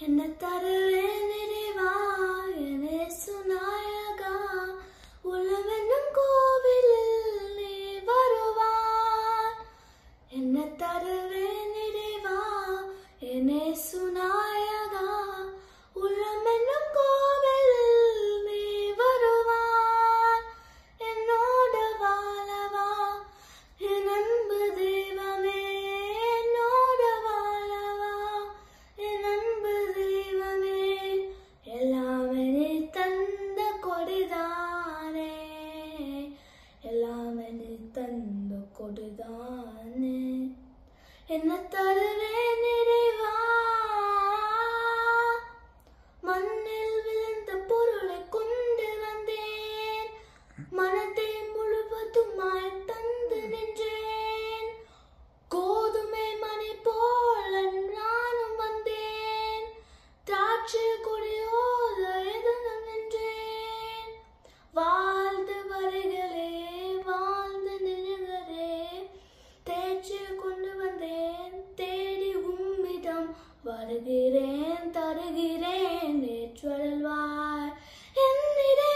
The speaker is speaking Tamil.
என்ன தருவேன் நிறைவா என் இயேசு நாயகா, உலவென்னும் கோவிலில் நீ வருவாய். என்ன தருவேன் நிறைவா என் இயேசு நாயகா, உலவென்னும் கோவிலில் நீ வருவாய். என்னோட வாழவா என் அன்பு தெய்வமே, என்னோட வாழவா என் அன்பு தெய்வமே. எல்லாமே நீ தந்த கொடிதானே, எல்லாமே நீ தந்த கொடிதானே. என்ன தருவேன் நிறைவா, மண்ணில் விழுந்த பொருளை கொண்டு வந்தேன், மனதை முழுவதுமாய் தந்து நின்றேன். கோதுமை மணி போல நானும் வந்தேன், திராட்சை கொடியோடு எதிரும் நின்றேன். வாழ்ந்து வருகிறே வாழ்ந்து நின்றே, தேய்ச்சி கொண்டு வந்தேன் தேடி உம்மிடம் வருகிறேன், தருகிறேன் ஏற்றருள்வாய். என்னிடே